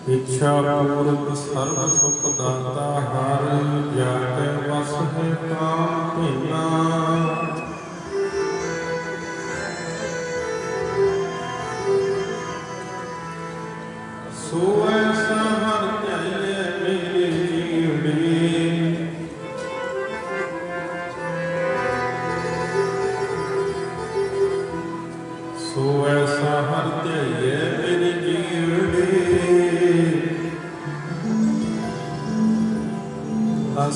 इच्छा पूर्व सर्व सुख दाता हर जाके बस है काम पीना सो ऐसा हर चाहिए मेरे जीवड़े सो ऐसा हर चाहिए मेरे जीवड़े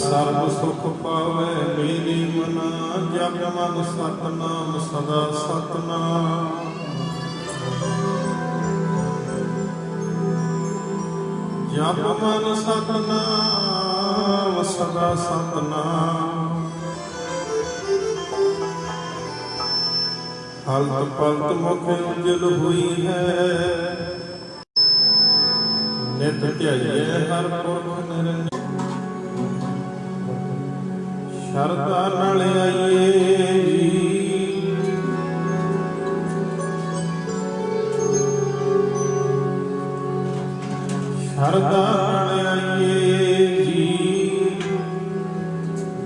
सर्व सुख पावे मेरी मना जप मन सतनाम सदा सतनाम जप मन सतनाम सदा सतनाम हलत पलत मुख उजल हुई है नित ध्याये हर पुरख निरंजन शरदा नाल आइए शरदा नाल आइए जी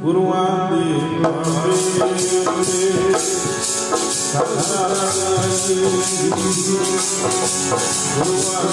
गुरुआं दे बाबे शरदा नाल आइए गुरुआं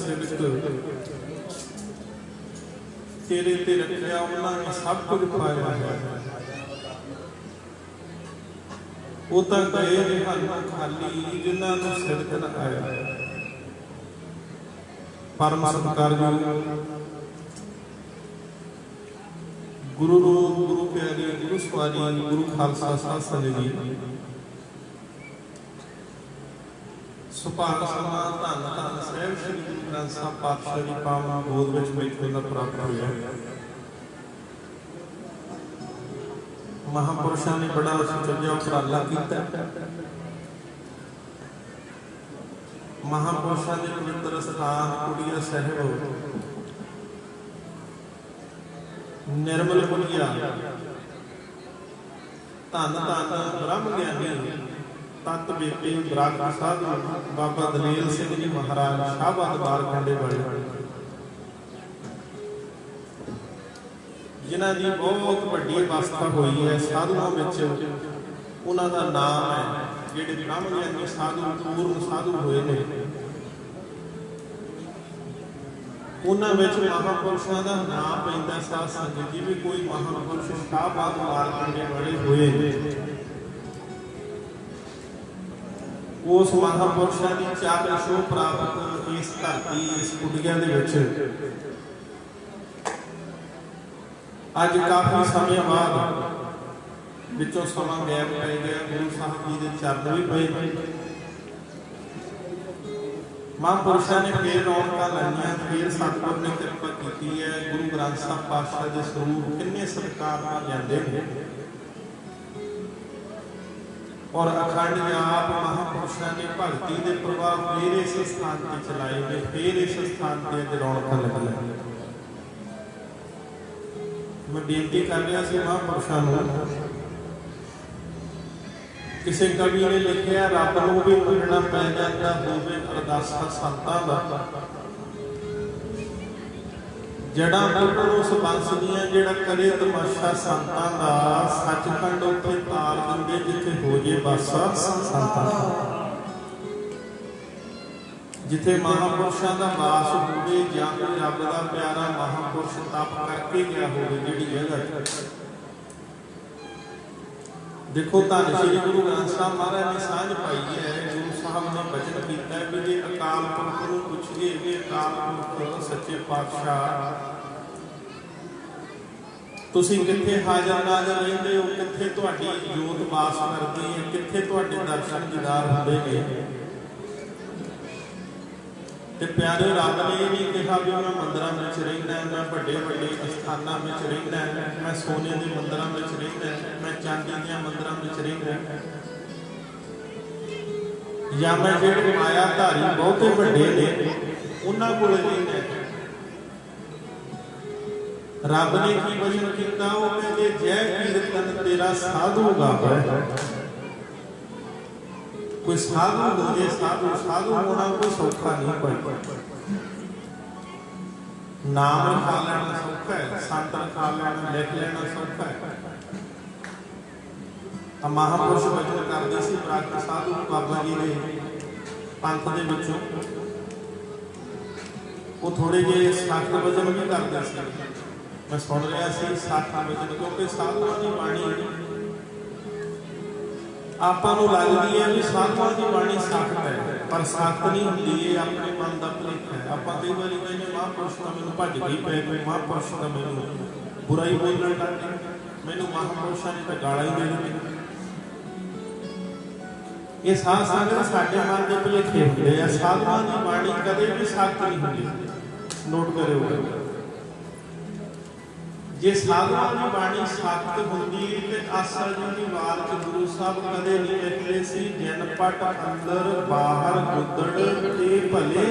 सिदक तेरे ते रखिया उन्होंने सब कुछ पाया है। वो तो गए हन खाली जिन्होंने सिदक दिखाया। परम सत्कारयोग गुरु रूप गुरु प्यारी गुरु सवारी गुरु खालसा साध संगत जी सुभाग समा धन धन सहब श्री गुरु ग्रंथ साहिब पातशाह जी पावन गोद विच बैठने का प्राप्त होया। महापुरुषों ने बड़ा सुचजा उपराला किया। महापुरुषों के पवित्र स्थान कुड़िया साहिब निर्मल कुड़िया धन धन ब्रह्म ज्ञानी तत बेटे बराग साधु बाबा दलेल सिंह जी महाराज शाहबाद बार खंडे वाले जिन्हां दी बहुत वड्डी अवस्था हुई है। साधुओं विच उन्हां दा नाम है जिहड़े ब्रह्म ज्ञानी साधु पूर्ण साधु होए ने। उन्हां विच महापुरुषां दा नाम पैंदा साध संगत जी भी कोई महापुरुष शाहबाद बार खंडे वाले होए ने। उस महापुरुषों की चार शो प्राप्त इस धरती इस कुटिया अज काफी समय बाद विचों समा गैप पै गया। गुरु साहब जी के चरण भी पे महापुरुषों ने फिर रौनक लाइया। फिर सतगुर ने कृपा की है। गुरु ग्रंथ साहिब पातशाह के स्वरूप किन्ने सत्कार जाते हैं और अखंड जाप महापुरुषों ने भगती के प्रभाव फिर इस स्थान पर चलाए ने। फिर इस स्थान पर रौनक लगी। मैं बेनती कर रहा सी महापुरुषों किसी कवि ने लिखा रब नूं भी मनना पै जाता होवे अरदासा संतां दा जड़ा पुटन उस बंस दियां जेड़ा करे तमाशा संतां दा। सचखंड उत्थे तार दिंदे जिथे हो जे बसा संतां दा। जिथे महापुरुषों का वास होवे जां कोई रब दा प्यारा महापुरुष तप करके गया होवे जिहड़ी जगह। देखो धन श्री गुरु ग्रंथ साहिब महाराज ने सांझ पाई है। गुरु साहब ने बचन किया है कि जे अकाल पुरख नूं पुछिए कि अकाल पुरख सच्चे पातशाह तुसीं कित्थे हाज़र नाज़र रहिंदे हो, कित्थे तुहाडी जोत वास करदी है, कित्थे तुहाडे दर्शन दीदार हुंदे ने। ते प्यारे रब ने ये नहीं कहा भी मैं मंदिरों में रहिंदा, मैं वड्डे वड्डे अस्थानां में रहिंदा, मैं सोने के मंदिरों में रहिंदा, मैं चांदी के मंदिरों में रहिंदा, या मैं जिहड़े मायाधारी बहुते वड्डे ने उन्हां कोल रहिंदा। रब ने की वचन किया, वो कहते जय कीर्तन तेरा साधु गावे। कोई साधु हो जाए, साधु साधु होना कोई सौखा नहीं। कोई नाम खा लेना सौखा है, संत खा लेना लिख लेना सौखा है। महापुरुष वचन करते सी प्राक साधु बाबा जी ने पंथ दे विचों वो थोड़े जे सख्त वचन भी करते सी। मैं सुन रहा सी सख्त वचन, क्योंकि साधुओं की बाणी आपां नूं लगदी है भी साधुओं की बाणी सख्त है, पर सख्त नहीं होंदी। ये अपने मन का भुलेखा है। आपां कई बार कहने महापुरुष तो मैनूं भज गई पै गए, महापुरुष तो मैनूं बुराई बोलण लग गए, मैनूं महापुरुषां ने तो गालां ही दे दित्तियां। ये साध संगत साडे मन के भुलेखे हुंदे आ। साधुओं की बाणी कदे भी सख्त नहीं होंदी। नोट करिओ, जे साधुओं की बाणी सख्त होंदी ते आसा जी की वार च गुरु साहब कदे नहीं लिखते सी जनपट अंदर बाहर गुदड़ ते भले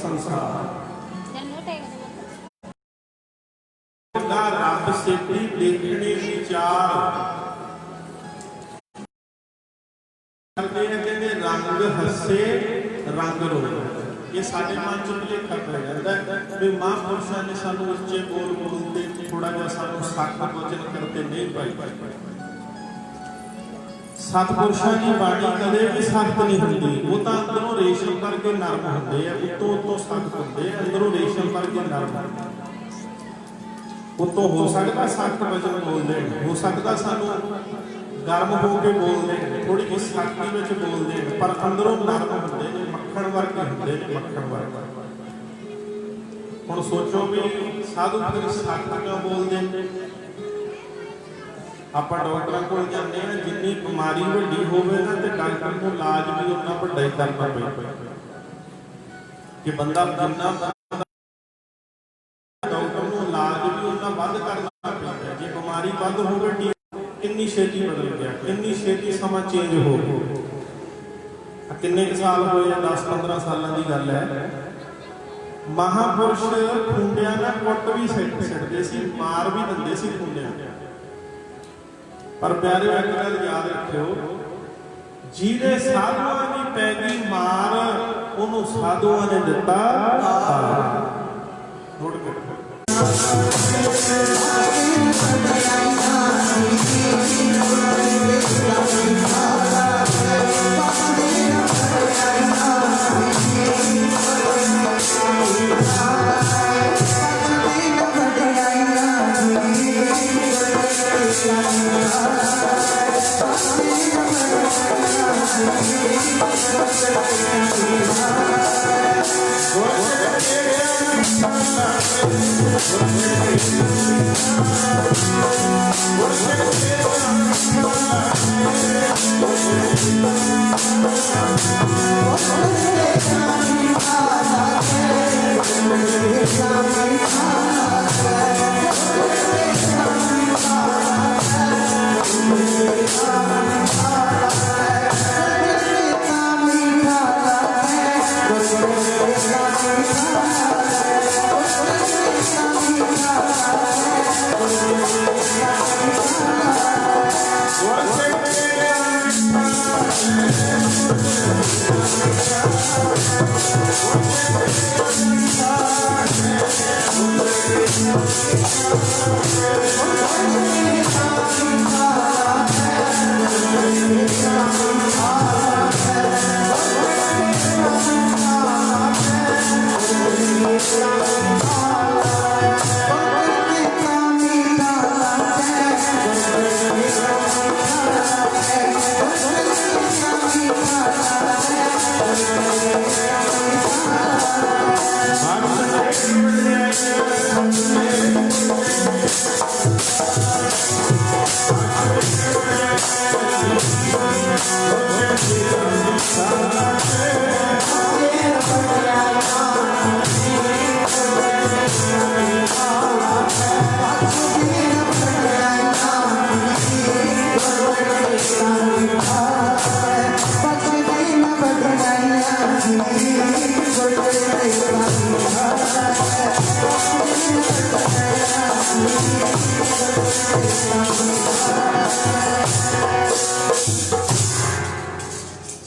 संसार। रब सेठी देखने विचार करते हैं, कहते रंग हसे रंग रोए। ये साडे मन च भुलेखा पै जांदा है भी महापुरुषों ने सानूं उच्चे बोल बोलते थोड़ा जिहा सानूं सख्त वचन करते नहीं पाई। सतपुरुषों की बाणी कदे भी सख्त नहीं होती। वो तो अंदरों रेशम करके नरम होंगे, उत्तों उत्तों सख्त होंगे, अंदरों रेशम करके नरम। उत्तों हो सकता सख्त वचन बोल दें, हो सकता सानू गर्म होकर बोल दें, थोड़ी जी सख्ती में बोल दें, पर अंदरों नरम होंगे, मक्खन वर्गे होंगे, मक्खन वर्ग। हुण सोचो भी साधु फिर सख्त क्यों बोल दें। आप डॉक्टर को जाते हैं, जिन्नी बीमारी वड्डी होवे ना तो डॉक्टर को इलाज भी उतना वड्डा ही करना पे कि बंदा जिन्ना डॉक्टर को इलाज भी उतना वध करना पैंदा। जे बीमारी वध होवे कितनी छेती बदल गया, कितनी छेती समा चेंज हो गया। किन्ने साल होए, 10-15 सालों की गल है। महापुरुष खुंडिया ना कुट भी छड्डदे सी, मार भी दिंदे सी खुंडिया। पर प्यारे एक गल याद रखियो, जिहदे साधुआं दी पै गई मार, उहनूं साधुआं ने दिता नोट कर।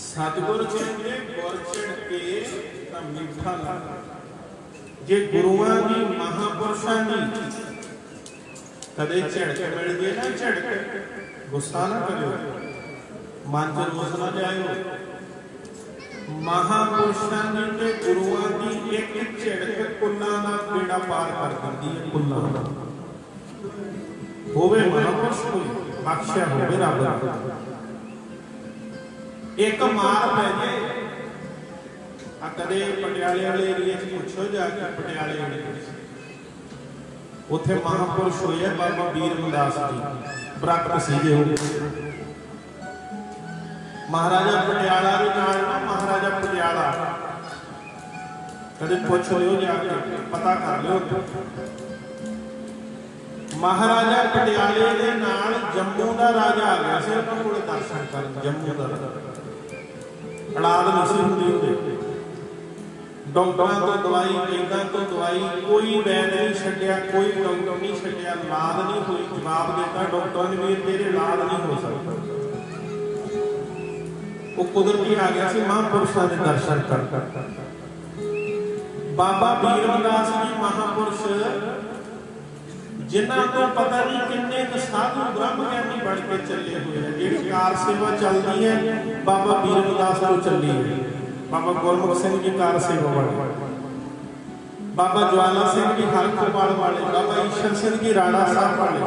सतगुर कहते गुर चढ़ के मीठा लगा। जे गुरुआं की महापुरुषां की कदे झड़क मिल गई ना, झड़क गुस्सा ना करो, मन च रोस ना जाओ। महापुरुषां की ते गुरुआं की एक झड़क कुल्लां दा बेड़ा पार कर दिंदी है। कुल्लां होवे महापुरुष कोई बख्शिया होवे रब, एक मार पै जाए। कदे पटियाले वाले एरिया पूछो जाके, पटियाले उत्थे महापुरुष होए बाबा वीर रमदास जी बराबर सीधे हो। महाराजा पटियाला के नाल ना, महाराजा पटियाला कदे पूछ लियो जाके, पता कर लियो। महाराजा पटियाले के नाल जम्मू का राजा आ गया से उन्होंने कोले दर्शन कर। जम्मू का औलाद नहीं होंदी, डॉक्टरों तो दवाई, वैद्यां तो दवाई, कोई वैद नहीं छड्डिया, कोई डॉक्टर नहीं छड्डिया, औलाद नहीं हुई। जवाब देता डॉक्टर ने भी तेरे औलाद नहीं हो सकता। वो कुदरती आ गया से महापुरुषों के दर्शन कर। बाबा वीर रमदास जी महापुरुष जिन्हां को पता नहीं किन्ने क साधु ब्रह्म ज्ञानी बन के चले हुए हैं। जिहड़ी कार सेवा चलती है बाबा बीरमदास तो चली है, बाबा गुरमुख सिंह जी कार सेवा वाले, बाबा ज्वाला सिंह जी हरखोवाल वाले, बाबा ईश्वर सिंह जी राणा साहब वाले,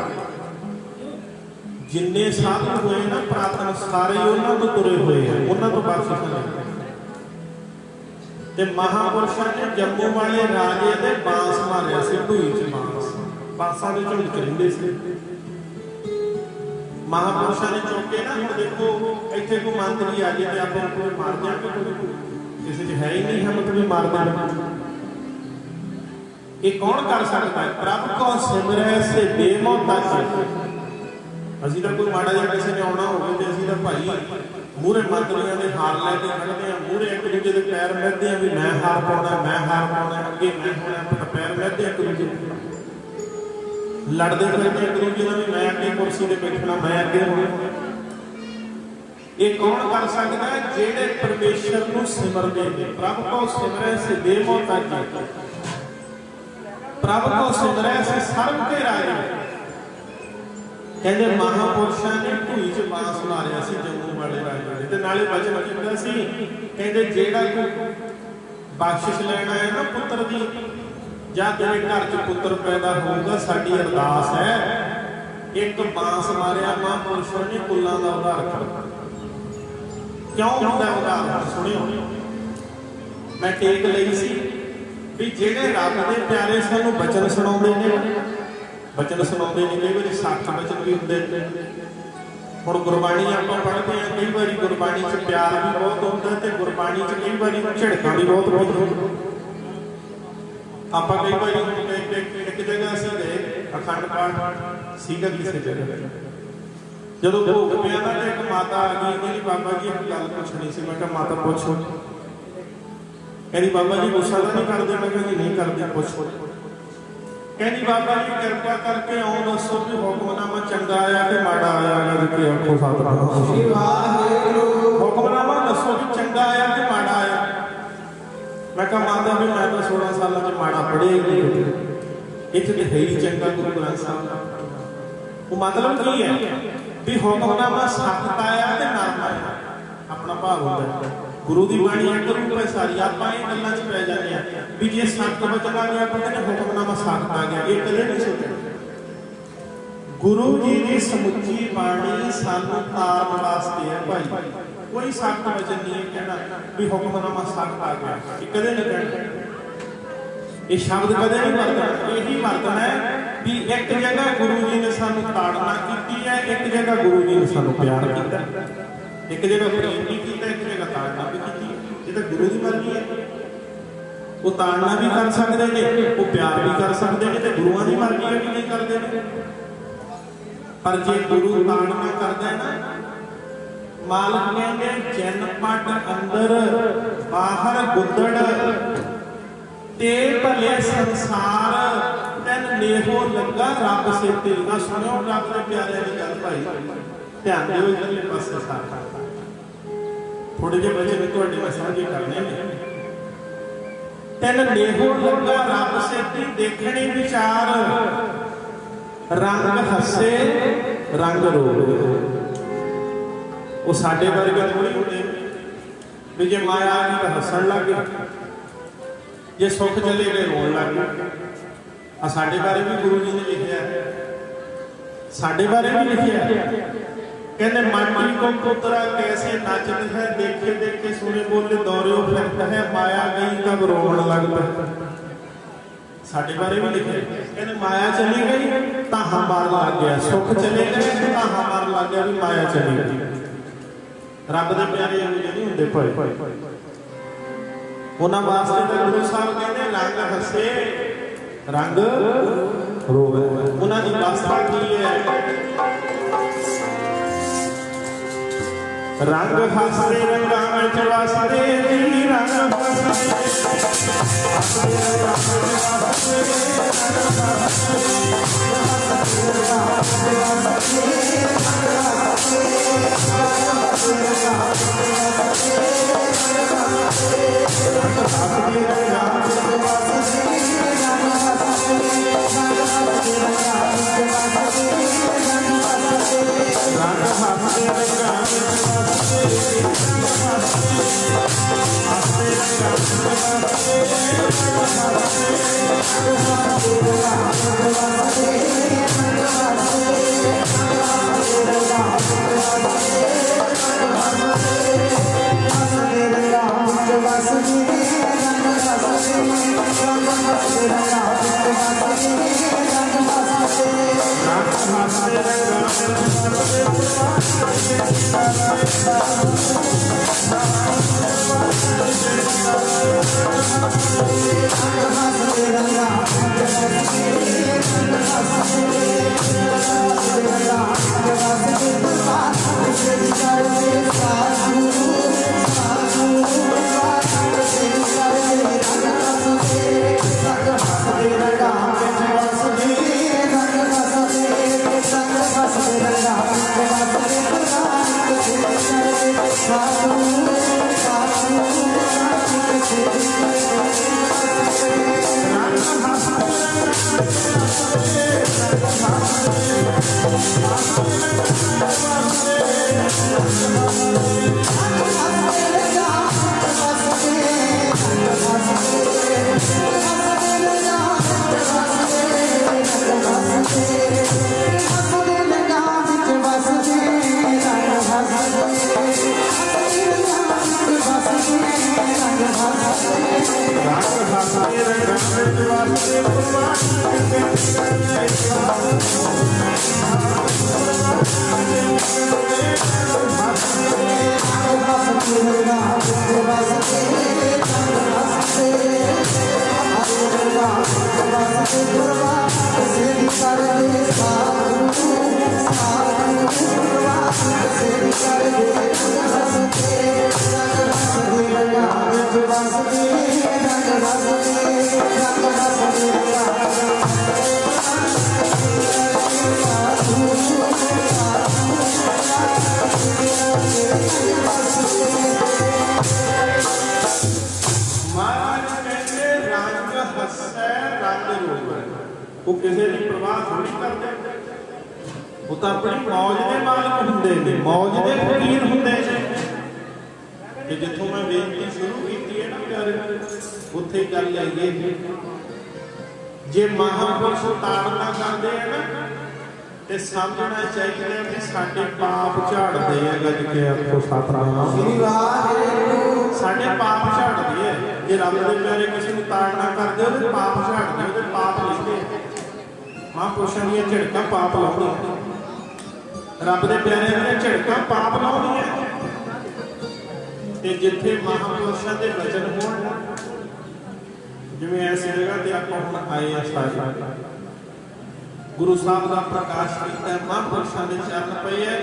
जिन्ने साधु हुए ना पुरातन सारे उन्होंने तो तुरे हुए हैं, उन्होंने तो बख्शिश नहीं। ते महापुरुषों ने जम्मू वाले राजे ने बांस मारिया सी, ढूई च बांस, बांसा के झुंड च रहिंदे सी। महापुरुषों ने चौके ना, हम देखो इत्थे कोई मंत्री आ जाए तो आप कोई मार देंगे, किसी च है ही नहीं है मतलब मार देना। ये कौन कर सकता है? प्रभु को सिमरै से बेमौता से। ਅਸੀਂ ਤਾਂ ਕੋਈ ਮਾੜਾ ਜਿਹਾ ਕਿਸੇ ਨੇ ਆਉਣਾ ਹੋਵੇ ਤੇ ਅਸੀਂ ਤਾਂ ਭਾਈ ਮੂਹਰੇ ਮੰਤਰੀਆਂ ਦੇ ਹਾਰ ਲੈ ਕੇ ਖੜਦੇ ਆ, ਮੂਹਰੇ ਇੱਕ ਦੂਜੇ ਦੇ ਪੈਰ ਮਿੱਧਦੇ ਆ ਵੀ ਮੈਂ ਹਾਰ ਪਾਉਣਾ, ਮੈਂ ਹਾਰ ਪਾਉਣਾ, ਅੱਗੇ ਮੈਂ ਹੋਣਾ, ਪੈਰ ਮਿੱਧਦੇ ਇੱਕ ਦੂਜੇ ਲੜਦੇ ਫਿਰਦੇ ਇੱਕ ਦੂਜੇ ਨਾਲ ਵੀ ਮੈਂ ਅੱਗੇ ਕੁਰਸੀ ਤੇ ਬੈਠਣਾ, ਮੈਂ ਅੱਗੇ ਹੋਣਾ। ਇਹ ਕੌਣ ਕਰ ਸਕਦਾ? ਜਿਹੜੇ ਪਰਮੇਸ਼ਰ ਨੂੰ ਸਿਮਰਦੇ ਨੇ। ਪ੍ਰਭ ਕੋ ਸਿਮਰੈ ਸੇ ਬੇਮੌਤਾ ਜੀ, ਪ੍ਰਭ ਕੋ ਸਿਮਰੈ ਸੇ ਸਰਬ ਕੇ ਰਾਜੇ। कहते महापुरुषों ने ढूई च बांस मारिया सी जम्मू वाले राजे ने, ते नाले वचन लिखदा सी, कहते जेड़ा कोई बख्शिश लेना है ना पुत्र दी, जां तेरे घर च पुत्र पैदा होगा, साडी अरदास है। एक बांस मारिया महापुरुषों ने कुल्लां दा उधार कर। क्यों हुंदा उधार? सुनियो, मैं टेक लई सी भी जेड़े रब दे प्यारे सानू बचन सुणाउंदे ने, बचन सुनाते हैं, कई बार सख्त बचन भी होंगे। हुण गुरबाणी आपां पढ़दे हां, कई बार गुरबाणी च प्यार भी बहुत होंदा ते गुरबाणी च कई बार झिड़कां भी बहुत होंदियां। आपां कई बार एक जगह असीं गए, अखंड पाठ सीगा किसी जगह, जदों भोग पिया ना ते एक माता आ गई, कहंदी बाबा जी एक गल पुछणी सी। मैं कहा माता पुछो। कहंदी बाबा जी गुस्सा तां नहीं करदे? मैं कहा जी नहीं करदे, पुछो। कहनी बाबा जी कृपा करके आओ दसो कि हुक्मनामा चंगा आया कि माड़ा आया? करके आखो सतनाम हुक्मनामा दसो कि चंगा आया कि माड़ा आया? मैं कहा माता भी मैं तो 16 साल च माड़ा पढ़े ही नहीं, इत्थे ते है ही चंगा गुरु ग्रंथ साहब। वो मतलब की है भी हुक्मनामा सख्त आया कि नरम आया? अपना भाव होता है। गुरु की बाणी एक रूप है सारी, आप गल्लां च पै जाते हैं भी जे सख्त बचन आ गया, पता हुक्मनामा सख्त आ गया, ये कदे नहीं सोचना। गुरु जी की समुची बाणी सानू तारन वास्ते है भाई, कोई सख्त वचन नहीं है कहना भी हुक्मनामा सख्त आ गया, ये कदे नहीं कहना। ये शब्द कदे नहीं वरतना, यही वरतना है भी एक जगह गुरु जी ने सानू ताड़ना की है, एक जगह गुरु जी ने सानू प्यार किया, एक जगह प्रेम भी किया, एक जगह ताड़ना भी की। ये तो गुरु की मर्जी है, वो ताड़ना भी कर सकते हैं, वो प्यार भी कर सकते हैं, तो गुरुआं की मर्जी है भी नहीं करते हैं। पर जे गुरु ताड़ना करता है ना, मालक कहते जन पट अंदर बाहर गुदड़ ते भले संसार तैन नेहो लगा रब से तेरा। सुनो रब के प्यारे की गल भाई, ध्यान दिओ इधरले पासे सारा थोड़े जे बचे तुहाडे मैं समझे करने ने। तैन नेहो लगा रब से ती देखने विचार, रंग हसे रंग रोवे। वो साडे वर्गे थोड़ी होंदे भी जे माया आ गई तो हसन लग गए, जे सुख चले गए रोन लग गए। आ साडे बारे भी गुरु जी ने लिखा है, साडे बारे भी लिखा है, कहते माटी को पुत्रा कैसे नाचती है, देखे देखे सुने बोले दौड़ो फिरता है, माया गई तब रोन लगता। साडे बारे भी लिखे, कहते माया चली गई तो हमार लग गया, सुख चले गए तो हमार लग गया भी माया चली गई। रब दे प्यारे नहीं होंदे भाई, उन्हां वास्ते तो गुरु साहब कहते रंग हसे रंग रोवे। उन्हां दी वास्ता की है, रंग हसते रंगा विच वसदे नी, रंग हसते वो किसी की परवाह थोड़ी करते, वो तो अपनी मौज के मालिक होंगे ने, मौज के फकीर होंगे ने। कि जिथों मैं बेनती शुरू की है ना प्यारे, उत्थे गल आई है जे महापुरुष ताड़ना करते हैं ना ते समझना चाहिए कि साडे पाप झाड़ते हैं। गज के आखो सतनाम श्री वाहिगुरू, साडे पाप झाड़ते हैं। जे रब दे प्यारे किसी को ताड़ना करते हो तो पाप झाड़ते हो, पाप लिखते महापुरुषों दी झिड़कां पाप लाउंदियां, रब दे प्यारे दी झिड़कां पाप लाउंदियां। ते जिथे महापुरुषों के वचन होण, जिवें इस जगह ते आपां हुण आए आ सारे गुरु साहब का प्रकाश किया, महापुरुषों के चरण पे है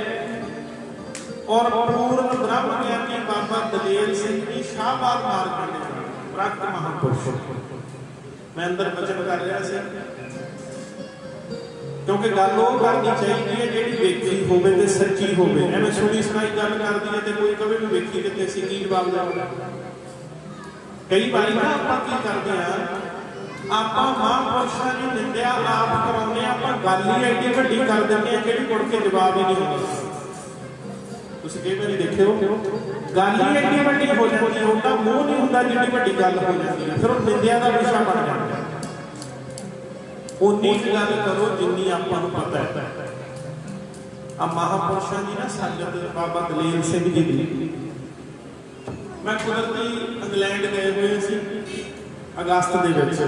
और पूर्ण ब्रह्म ज्ञानी बाबा दलेर सिंह जी शाहबाद मार्ग के प्राप्त महापुरुष। मैं अंदर वचन कर रहा ਸੀ क्योंकि गल वो करनी चाहिए जी वेखी होवे ते सच्ची होवे। एवं सुनी सुनाई गल करदी है तो कोई कभी भी वेखी किते सी की जवाब देना। कई बार ना आप की करते हैं, आप महापुरुषों की निंदा आप कराने, आप गल ही एडी वड्डी कर देंगे हैं कि मुड़ के जवाब ही नहीं होता। तुसीं कई बार देखियो गल ही एडी वड्डी हो जाती है, उनका मूँह नहीं होता जितनी वड्डी गल हो जाती है, फिर वो निंदा का विषय बन जाता है। उन्नी गल करो जिन्नी आपां नूं पता है। आ महापुरुषों की ना संगत बाबा दलेर सिंह जी दी, मैं कुदरती इंग्लैंड गए हुए सी अगस्त दे विच,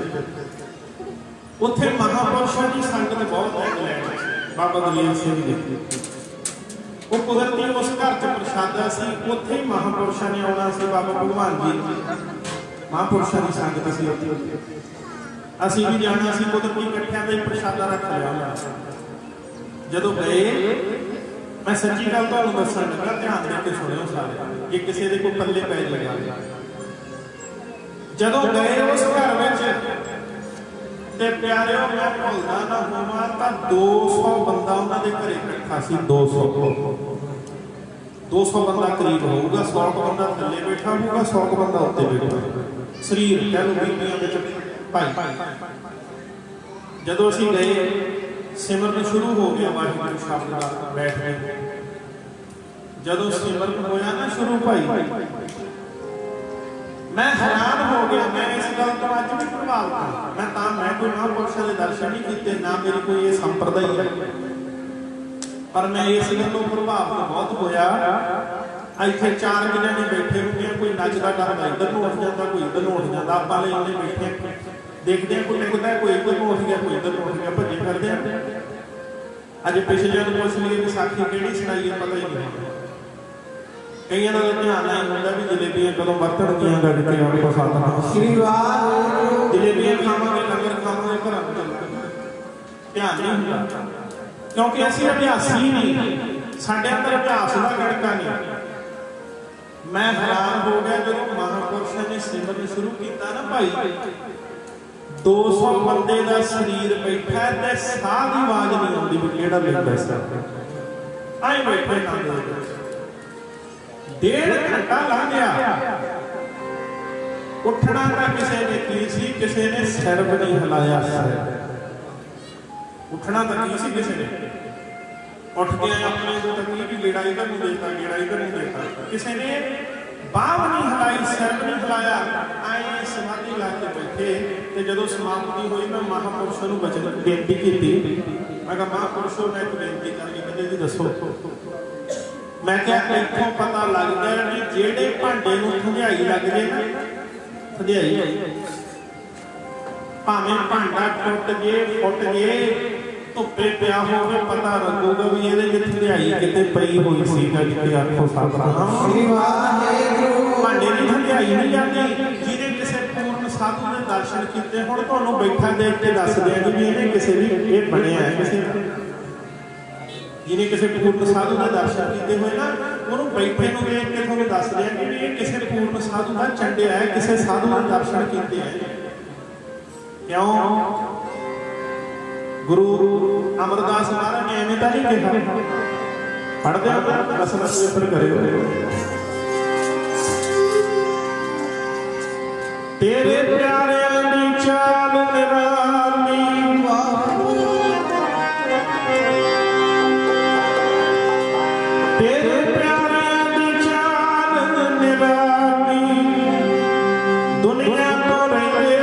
उत्थे महापुरुषों की संगत बहुत है इंग्लैंड बाबा दलेर सिंह जी। वो कुदरती उस घर च प्रसादा सी, उत्थे ही महापुरुषों ने आना सी। बाबा भगवान जी महापुरुषों की संगत सी, उत्थे असीं भी जाना सी, कुदरती इकट्ठियां दा ही प्रसादा रख लिया। जदों गए मैं सच्ची गल तुहानूं दस्सण लगा, ध्यान दे के सुणिओ सारे, कि किसी दे कोई पल्ले पै जाएगा। जदों गए उस घर विच ते प्यारिओ मैं भुलदा ना होवां तां 200 बंदा उन्हां दे घरे इकट्ठा सी। 200 बंदा करीब होऊगा, 100 बंदा थल्ले बैठा होऊगा, 100 बंदा उत्ते बैठा शरीर कह लो बीबियां विच भाई। जदों असीं गए सिमरन शुरू हो गया, वाहिगुरू शब्द का बैठ गए। जदों सिमरन होया ना शुरू भाई, मैं हैरान हो गया। मैं इस गल तो अज भी प्रभावित हाँ। मैं कोई महापुरुषों के दर्शन नहीं किए, ना मेरी कोई ये संप्रदाय है, पर मैं इस गलों प्रभावित बहुत होया। इतने 4 जने नहीं बैठे होंगे, कोई नचता टपदा इधर को उठ जाता, कोई इधर को उठ जाता, आप इन्हें बैठे देखते हैं, कोई लगता है कोई इधर को उठ गया, कोई इधर को उठ गया, भजे करते हैं। अज पिछले जब पूछ लिए विसाखी किहड़ी सुनाई है, पता ही नहीं। कई का ध्यान नहीं होता भी जलेबियां कदों वरतणगियां गज के आपको सतनाम श्री वाहिगुरू, जलेबियां खावांगे, लंगर खावांगे, घर ध्यान नहीं होता, क्योंकि असं अभ्यासी नहीं, साढ़े अंदर अभ्यास का गड़का नहीं। मैं हैरान हो गया जब महापुरुषों ने सिमरन शुरू किया ना भाई, 200 बंदे का शरीर बैठा है, साह की आवाज नहीं आती भी केड़ा लेंदा सा, आए बैठे ना 1.5 घंटा लंघ गया। उठना तो किसी ने की सी, किसी ने सिर भी नहीं हिलाया। उठना तो की सी, किसी ने उठ के अपने तकलीफ भी गेड़ा इधर नहीं देता, गेड़ा इधर नहीं देता, किसी ने बाह नहीं हिलाई, सिर भी नहीं हिलाया। आए समाधि ला के बैठे, तो जो समाप्ति हुई मैं महापुरुषों को वचन बेनती की। मैं कहा महापुरुषों मैं एक बेनती करके कहते जी दसो। मैं क्या इतों पता लग गया कि जेड़े भांडे नूं ठंडियाई लग जाए ना, ठंडियाई भावें भांडा टुट जे फुट जे धुप्पे पिया होवे, पता लगूगा भी ये ठंडियाई किते पई हुई सी, किते आखो सतनाम श्री वाहिगुरू। भांडे की ठंडियाई नहीं जाती। जिन्हें किसी पूर्ण साधु ने दर्शन किए, हुण तुहानूं बैठा देख के दस देंगे भी इन्हें किसी भी ये बनिया है, किसी जिन्हें किसी पूर्ण साधु का दर्शन किए हुए ना, उन्होंने बैठे को देख के थोड़ा दस दिया कि ये किसी पूर्ण साधु का चंडिया है, किसी साधु का दर्शन किए हैं। क्यों? गुरु अमरदास महाराज ने एवं तो नहीं कहा, पढ़ते हो बस पर करो। तेरे प्यारे दी चाल निराली, तेरे प्यारे दी चाल निराली, दुनिया तो रहे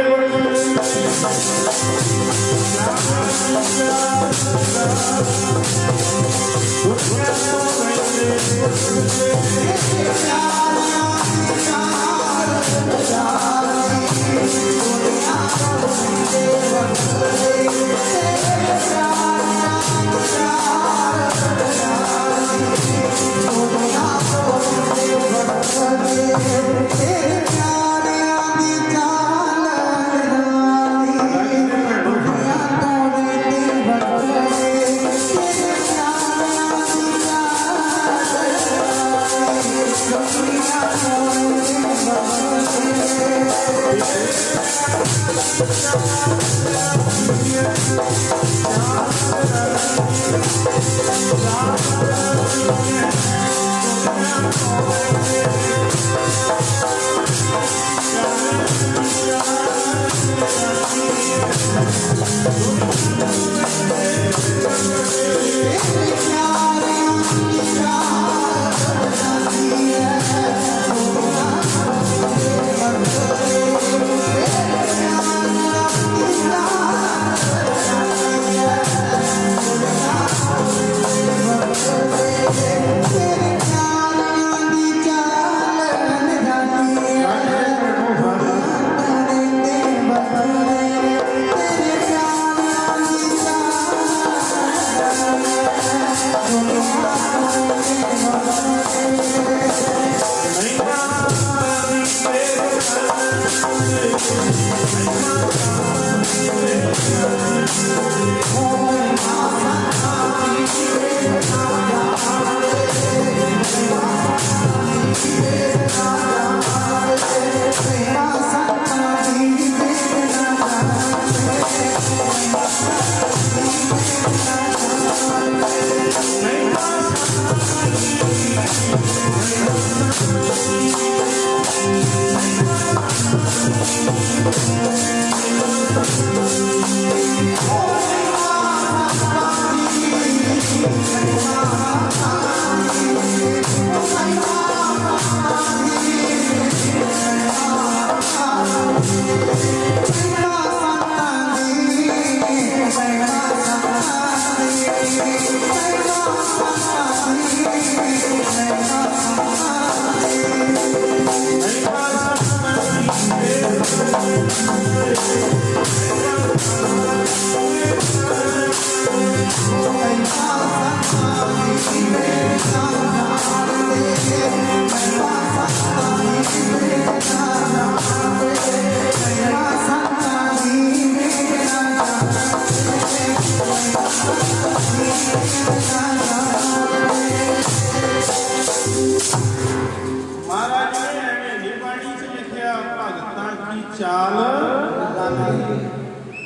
चाल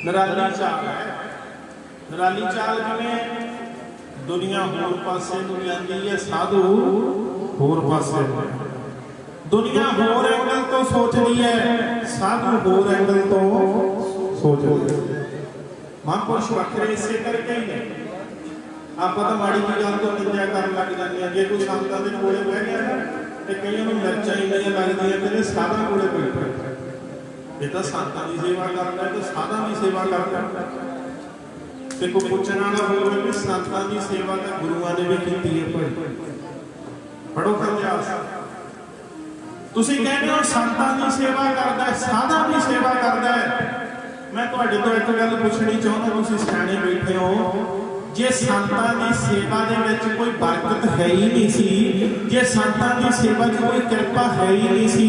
निराली चाल है। निराली चाल जिवें दुनिया होर पासे नूं जांदी है, साधु होर पासे, दुनिया होर एंगल तो सोचती है, साधु होर एंगल तो सोचते हैं। महापुरुष वखरे इसे करके ही है। आप तो माड़ी जी गल तो निंदा कर लग जाते हैं। जे कोई संतां दे कोले बह गया तो कईयां नूं मिर्चां इंनियां लगदियां कि साधा कोले बैठा, ये तो संतां दी सेवा करदा है, तो साधा भी सेवा करदा है। ते कोई पुछण वाला होवे कि संतां दी सेवा तो गुरुआं ने भी कीती है। पढ़ो इतिहास। तुसीं कहंदे हो संतां दी सेवा करदा है, साधा भी सेवा करदा है। मैं तुहाडे तो एक गल पुछणी चाहुंदा, तुसीं सियाणे बैठे हो, जे संतां दी सेवा दे विच कोई बरकत है ही नहीं सी, जे संतां दी सेवा च कोई कृपा है ही नहीं सी,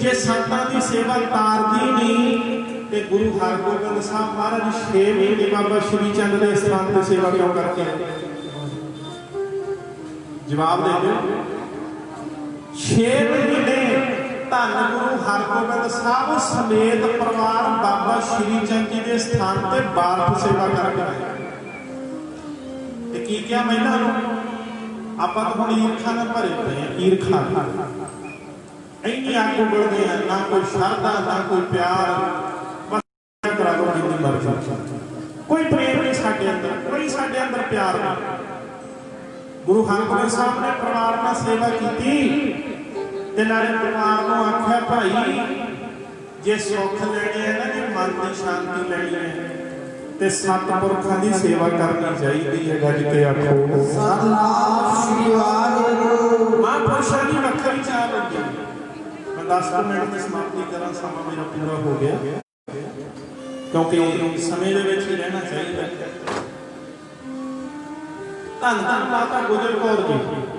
जे संतां दी सेवा तारदी नहीं, ते गुरु हरगोबिंद साहब महाराज 6 महीने बाबा श्री चंद दे स्थान ते सेवा क्यों करके आए? जवाब दे दो। 6 महीने धन गुरु हरगोबिंद साहब समेत परिवार बाबा श्री चंद जी के स्थान ते बारत सेवा करके आए। की क्या महिला आप तो ईर्खा न भरे पे हैं, ईर्खा इन्नी अग उगलते हैं, ना कोई श्रद्धा ना कोई प्यार, बस करा लो जितनी मर्जी, कोई प्रेम नहीं साडे अंदर, कोई साडे अंदर प्यार नहीं। गुरु हरगोबिंद साहब ने परिवार में सेवा की, नाले परिवार को आख्या भाई जे सुख लेने है ना, जे मन की शांति लेनी है ते सतपुरखां दी सेवा करनी चाहिए है। गज के आखो सतनाम श्री वाहिगुरू। महापुरुषां दी वखरी चाल होंदी। मैं 10 मिनट में समाप्ति करा, समा मेरा पूरा हो गया, क्योंकि समय दे विच ही रहना चाहिए। धन धन माता गुजर कौर जी,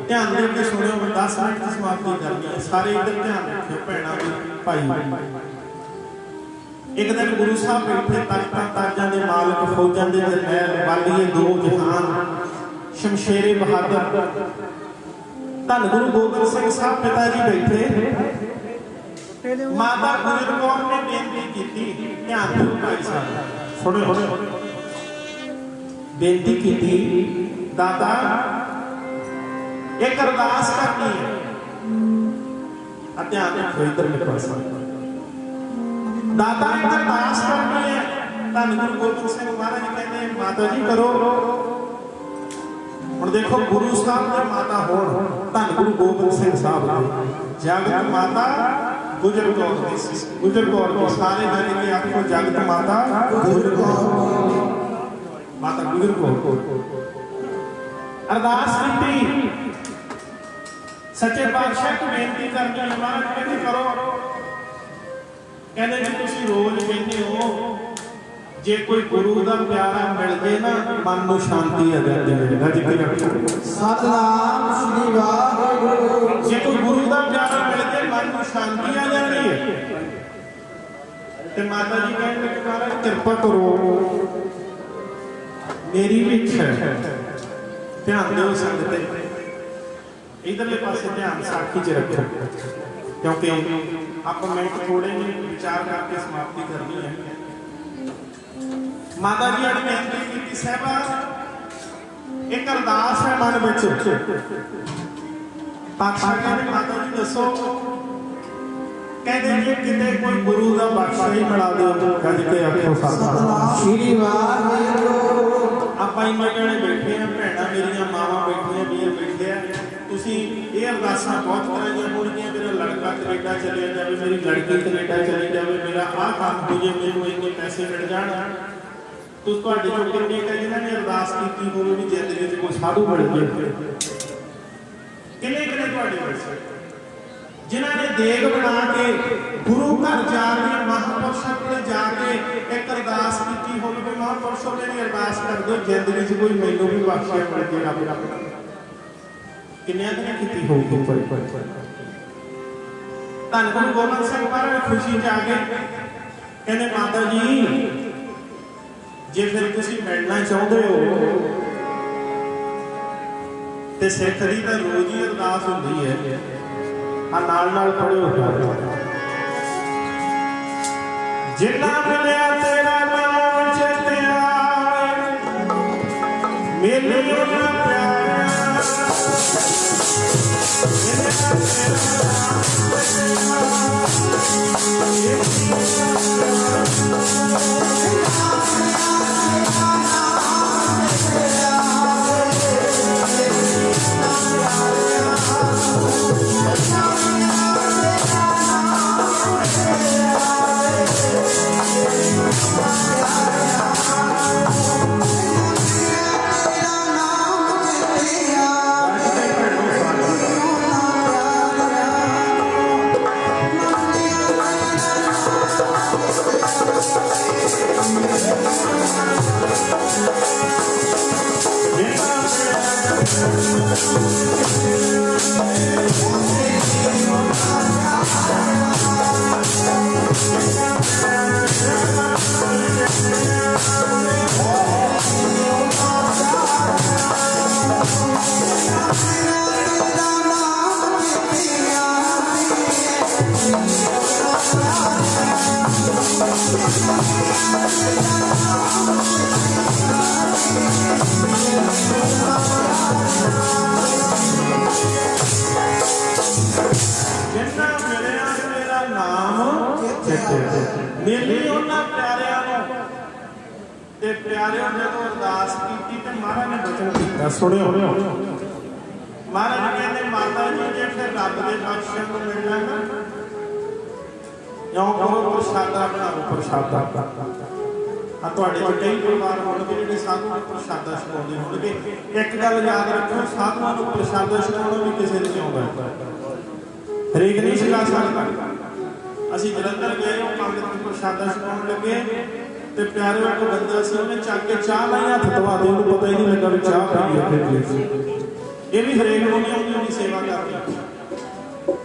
ध्यान दे के सुनियो, मैं 10 मिनट की समाप्ति करनी है। सारे इधर ध्यान रखियो भैणां दी भाई। एक दिन गुरु साहब बैठे, तख्तां ताजां दे मालिक, फौजां दे जरनैल, वालिए दो जहान, शमशेरे बहादुर धन गुरु गोबिंद सिंह साहब पिताजी बैठे। माता गुजर कौर ने बेनती की, ध्यान दो भाई साहब सुनो, बेनती की, दादा एक अरदास करनी है। ध्यान रखो इधर मेरे पास, दादा एक अरदास करनी है। धन गुरु गोबिंद सिंह महाराज कहते हैं माता जी करो। हुण देखो गुरु साहब की माता होण धन गुरु गोबिंद सिंह साहब जगत माता गुजर कौर, गुजर कौर को सारे जन के आखो जगत माता गुजर कौर, माता गुजर कौर अरदास की। सच्चे पातशाह की बेनती करनी है। महाराज कहते करो, कहते जी तुसीं रोज कहते हो जे कोई गुरु का प्यारा मिल जाए ना, मन को शांति आ जाती है। गज के सतनाम श्री वाहिगुरू। जे कोई गुरु का प्यारा मिल जाए, मन को शांति आ जाती है। ते माता जी कहते कि महाराज कृपा करो, मेरी भी इच्छा है। ध्यान दो संगते, इधरले पासे ध्यान साखी च रखो, क्योंकि आप मिनट थोड़े ही विचार करके समाप्ति करनी है। माता जी ने बेनती की, साहिबा एक अरदास है मन विच। पातशाह कहते माता जी दसो, कहते जी किते कोई गुरु का बख्शा ही मिला दो। गज के आखो सतनाम श्री वाहिगुरू। आप इन्ने जने बैठे हैं, भैणां मेरियां मावां बैठियां, वीर बैठे हैं, तुसीं ये अरदासां बहुत कराइयां होणगीआं, मेरा लड़का कनेडा चले जाए, मेरी लड़की कनेडा चली जाए, मेरा आह काम हो जाए, मैनूं इन्ने पैसे मिल जाण। तुसीं तुहाडे चों किन्ने क जिन्हां ने अरदास कीती होवे भी जिंदगी च कोई साधु मिल जाए? किन्ने किन्ने तुहाडे विच जिन्हां ने देग बना के गुरु घर जाके महापुरुषां कोल जाके एक अरदास कीती होवे भी महापुरुषों मेरी अरदास कर दो, जिंदगी च कोई मैनूं भी बख्शिया मिल जाए रब रब। किन्नियां ने कीती होगी? धन गुरु गोबिंद सिंह महाराज खुशी च आ गए, कहने माता जी जे फिर तुसीं मिलना चाहुंदे हो ते सिख दी तां रोज ही अरदास हुंदी है। आ नाल नाल पढ़ियो जिन्ना मिलिया तेरा नाम चेते आवे मिले ना प्यारा जिन्ना तेरा मेले उन्हां प्यारियां नूं ते प्यारियां जदों अरदास कीती ते महाराज ने बचन कीता सुणियो महाराज कहंदे माता जी जे फिर रब दे बख्शण नूं मिलना ना इउं करो प्रसादा बनाओ प्रसादा आ तुहाडे च कई परिवार होणगे जिहड़े साधू नूं प्रसादा छकाउंदे होणगे एक गल याद रखो साधुआं नूं प्रसादा छकाउणा भी किसे नूं आउंदा हरेक नहीं छका सकदा ਅਸੀਂ ਜਲੰਧਰ ਗਏ ਉਹ ਪੰਡਤ ਨੂੰ ਪ੍ਰਸ਼ਾਦਾ ਛਕਾਉਣ ਲੱਗੇ ਤੇ ਪਿਆਰੇ ਇੱਕ ਬੰਦਾ ਸੀ ਉਹਨੇ ਚੱਕ ਕੇ ਚਾਹ ਲਈ ਹੱਥ ਧਵਾ ਦੇ ਉਹਨੂੰ ਪਤਾ ਹੀ ਨਹੀਂ ਲੱਗਾ ਵੀ ਚਾਹ ਪੀ ਉੱਥੇ ਸੀ ਇਹ ਵੀ ਹਰੇਕ ਨੂੰ ਨਹੀਂ ਆਉਂਦੀ ਉਹਦੀ ਸੇਵਾ ਕਰਨੀ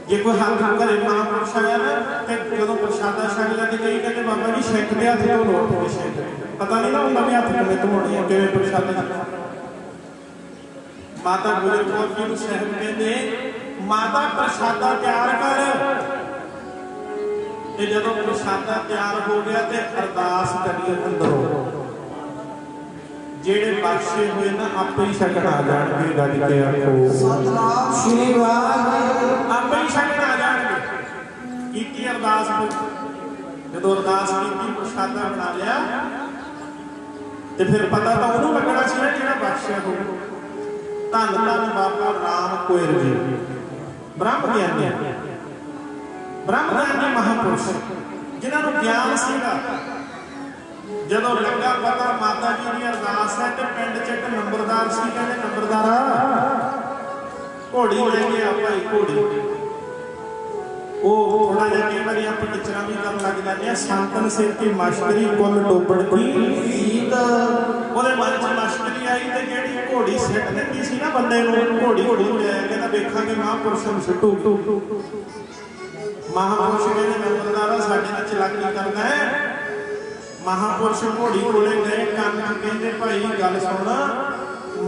ਜੇ ਕੋਈ ਹੱਥ ਘਰੇ ਮਹਾਂਪੁਰਸ਼ ਆਇਆ ਨਾ ਤੇ ਜਦੋਂ ਪ੍ਰਸ਼ਾਦਾ ਛਕ ਲੈ ਕੇ ਕਈ ਕਹਿੰਦੇ ਬਾਬਾ ਜੀ ਛਕ ਦੇ ਹੱਥ ਤੋਂ ਲੋਟ ਕੇ ਛਕ ਪਤਾ ਨਹੀਂ ਨਾ ਹੁੰਦਾ ਵੀ ਹੱਥ ਕਿਵੇਂ ਧੋਣੇ ਆ ਕਿਵੇਂ ਪ੍ਰਸ਼ਾਦਾ ਛਕਣਾ ਮਾਤਾ ਗੁਜਰ ਕੌਰ ਜੀ ਨੂੰ ਸਾਹਿਬ ਕਹਿੰਦੇ ਮਾਤਾ ਪ੍ਰਸ਼ਾਦਾ ਤਿਆਰ ਕਰ ਤੇ ਜਦੋਂ ਪ੍ਰਸ਼ਾਦਾ ਤਿਆਰ ਹੋ ਗਿਆ ਤੇ ਅਰਦਾਸ ਕਰੀਏ ਅੰਦਰੋਂ ਜਿਹੜੇ ਬਖਸ਼ੇ ਹੋਏ ਨਾ ਆਪੇ ਹੀ ਛਕਣ ਆ ਜਾਣਗੇ ਗੱਜ ਕੇ ਆਖੋ ਸਤਨਾਮ ਸ਼੍ਰੀ ਵਾਹਿਗੁਰੂ ਆਪੇ ਹੀ ਛਕਣ ਆ ਜਾਣਗੇ ਕੀਤੀ ਅਰਦਾਸ ਜਦੋਂ ਅਰਦਾਸ ਕੀਤੀ ਪ੍ਰਸ਼ਾਦਾ ਬਣਾ ਲਿਆ ਤੇ ਫਿਰ ਪਤਾ ਤਾਂ ਉਹਨੂੰ ਲੱਗਣਾ ਸੀ ਜਿਹੜਾ ਬਖਸ਼ਿਆ ਹੋ ਧੰਨ ਧੰਨ ਬਾਬਾ ਰਾਮ ਕੋਇਰ ਜੀ ਬ੍ਰਹਮ ਗਿਆਨੀ ब्रह्मज्ञानी महापुरुष जिन्होंने ज्ञान सीगा जदों लगा पता माता जी की अरदास है तो पिंड च एक नंबरदार सी कहते नंबरदारा घोड़ी ले गया भाई घोड़ी थोड़ा जिहा कई बार आप टिचरा भी कर लग जाते हैं संतन सिर की मश्करी कुल डोबड़ की रीत ਉਹਦੇ ਮਨ ਚ ਮਸ਼ਕਰੀ ਆਈ ਤੇ ਜਿਹੜੀ ਘੋੜੀ ਸਿੱਟ ਦਿੰਦੀ ਸੀ ਨਾ ਬੰਦੇ ਨੂੰ ਘੋੜੀ ਨੂੰ ਲਿਆ ਕਹਿੰਦਾ ਵੇਖਾਂਗੇ ਮਹਾਂਪੁਰਸ਼ ਨੂੰ ਸਿੱਟੂ महापुरुष कहते नंबरदारा साडे नाल चलाकी करदा है महापुरुष घोड़ी कोले गए कान कहते भाई गल सुन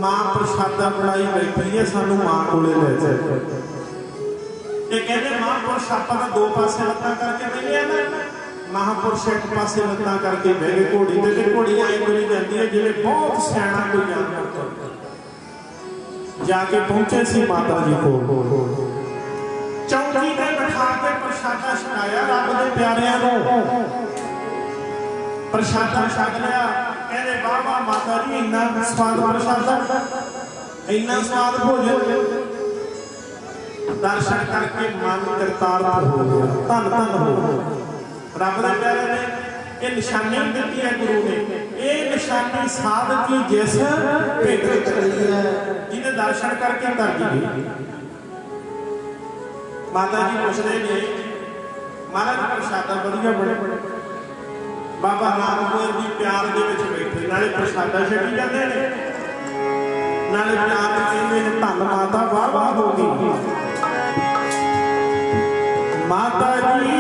मां प्रसादा बनाई बैठी है सानू मां कोले ले जा ते कहते महापुरुष आपां दा दो पासे लत्तां करके बैठे ना महापुरुष एक पासे लत्तां करके बैठे घोड़ी ते घोड़ी आई बोली जाती है जिवें बहुत सियाणा कोई जानवर जाके पहुंचे सी माता जी को चौकी ते बैठा के प्रसादा छकाया रब दे प्यारियां नूं प्रसादा छक लिया कहते वाह वाह माता जी इन्ना स्वाद प्रसादा इन्ना स्वाद भोजन दर्शन करके मन करतार हो गया धन धन हो रब दे प्यारे ने ये निशानी दी है गुरु ने ये निशानी साध की जिस भेट जिन्हें दर्शन करके कर दी माता जी पुछते ने महाराज प्रसादा वधिया बने बाबा नाम कोर भी प्यार दे विच बैठे नाले प्रसादा छकी जाते ने नाले प्यार कहंदे ने धन माता वाह वाह हो गई माता जी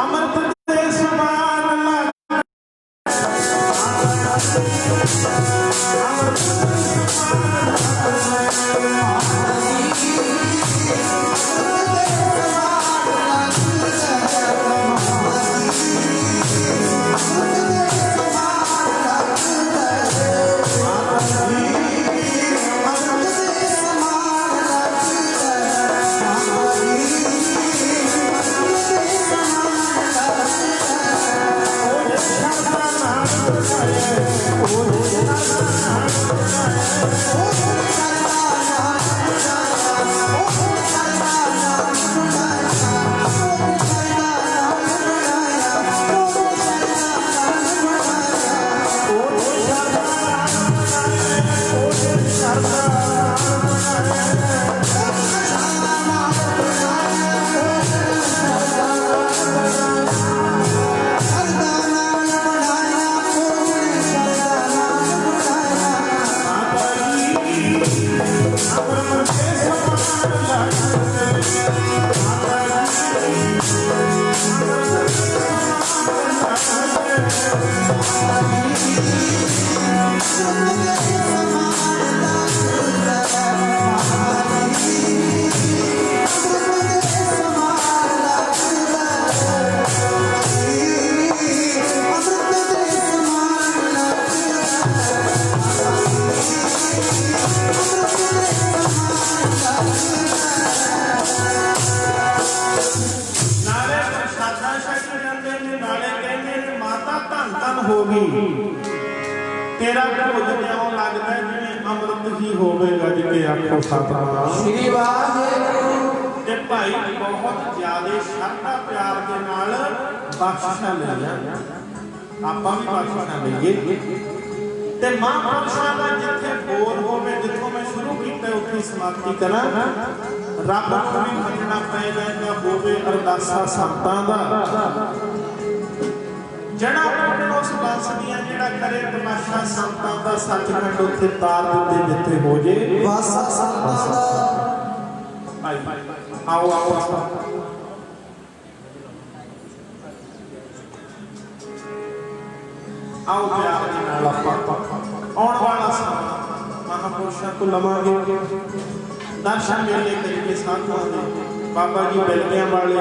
अमृत दे समान लग तेरा भोजन इउं लगदा जिवें अमृत ही होवेगा जिते आखो सतनाम श्री वाहिगुरू। ते भाई बहुत ज्यादा श्रद्धा प्यार के नाल बख्शिशां लईआं, आपां भी बख्शिशां लईए ते महापुरुषां दा जिथे बोल होवे, जिथों मैं शुरू कीता उत्थे समाप्ति करां। रब नूं भी मनना पैदा होवे अरदासा संतां दा, जड़ा उस बस दियां जिहड़ा करे तमाशा संतां दा सचखंड उत्थे तार दिंदे जिथे हो जे वासा संतां दा। आओ आओ आओ प्यार दे नाल आपां आउण वाला समा महापुरुषां तो लवांगे, दर्शन मेले करिए साधुआं दे। बाबा जी बेलगियां वाले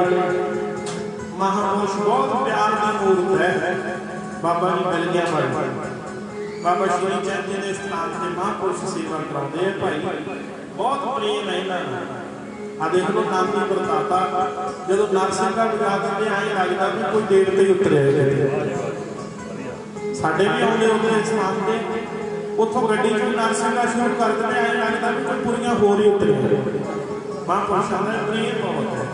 महापुरुष बहुत प्यार की मूर्त है। बाबा जी बेलगियां वाले बाबा श्री चंद जी के स्थान से महापुरुष सेवा कराते हैं भाई, बहुत प्रेम है इन्होंने। आ देख लो नामी प्रतापा जो नरसिंहगढ़ जा के आए लगता भी कोई देवते ही उतरे, साढ़े भी आते उतरे स्थान से, उतों गड्डी चो नरसिंहगढ़ शुरू कर देते आए लगता भी कोई पूरियां हो रही उतरे। महापुरुषों का प्रेम बहुत है,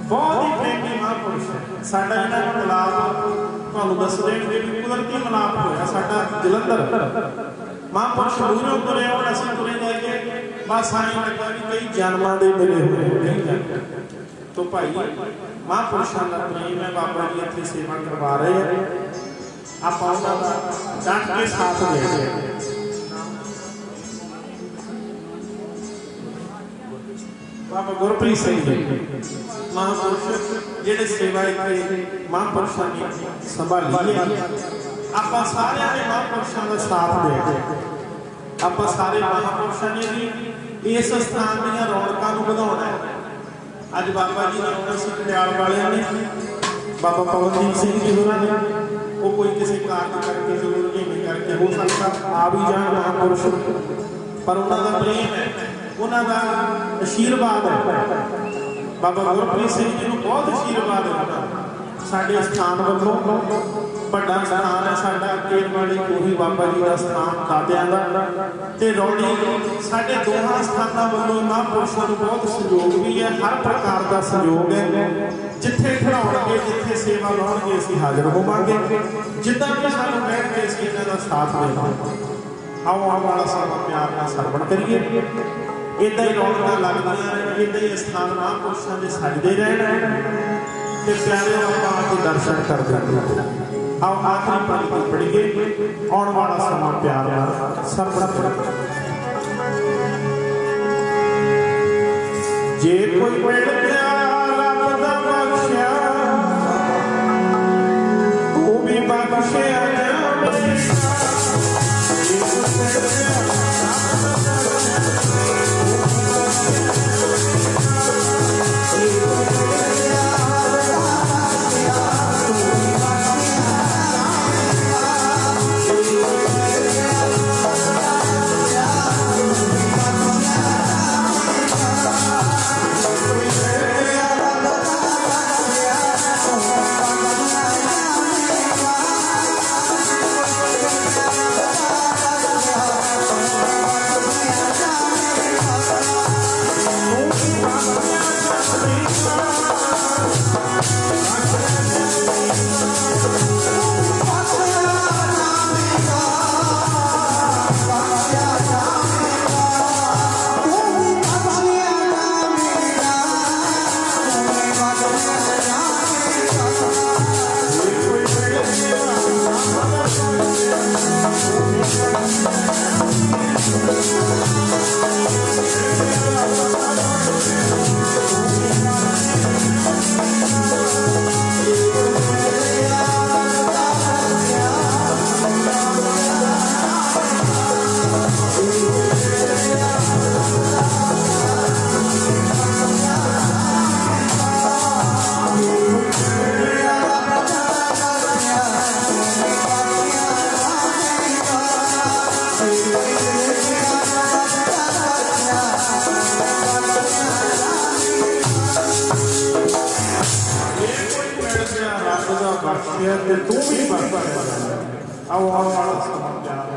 बहुत ही प्रेमी महापुरुष है। साडा इन्हां मिलाप तुहानूं दस देणगे भी कुदरती मिलाप होया साडा जलंधर। महापुरुष दूरों तुरे और असीं तुरे जाइए बस आए लगा भी कई जन्मां दे मिले हुए। तो भाई महापुरुषों का प्रेम है, बाबा जी इत्थे सेवा करवा रहे हैं, आप उन्हां दा डट के साथ देंगे। बाबा गुरप्रीत सिंह जी महापुरुष जिहड़े सेवा इत्थे महापुरुषां ने संभाली है, आपां सारे ने महापुरुषां दा साथ देंगे। आपां सारे महापुरुषां ने भी इस स्थान दीयां रौनकां नूं वधाउणा है। अज बाबा जी ने आउणा सी पटियाल वालियां ने, बाबा पवनदीप सिंह जी होरां ने, वो कोई किसी कारण करके जरूरी नहीं करके हो सकता आ भी जाण महापुरुष, पर उन्हां दा प्रेम है, उन्हां दा आशीर्वाद है। बाबा गुरप्रीत सिंह जी नूं बहुत आशीर्वाद है। साडे स्थान वल्लों बड़ा स्थान है साडा केरवाड़ी कोही बाबा जी का स्थान दादियां दा ते रौड़ी साडे दोहां स्थानां वल्लों महापुरुषां नूं बहुत सहयोग भी है, हर प्रकार का सहयोग है। जिथे खड़ाउणगे जिथे सेवा लाउणगे असीं हाज़र होवांगे, जिद्दां भी सानूं कहणगे असीं इन्हां दा साथ देवांगे। आओ आउण वाला समा प्यार नाल सरवण करिए। इदां ही रौनकां लगदियां, इदां ही स्थान महापुरुषां दे सजदे रहण ते प्यारे आपां के दर्शन करदे रहण। आओ आखिरी पंक्ति पढ़िए, आने वाला समा प्यार नाल सरवण। जे कोई मिल गया रब दा बख्शिया, तू भी बख्शिया जावे। Yeah. ਤੇ ਤੂੰ ਵੀ ਬਖਸ਼ਿਆ ਜਾਵੇ। ਆਓ ਆਓ ਵਾਲਾ ਸਮਾਂ ਪਿਆਰ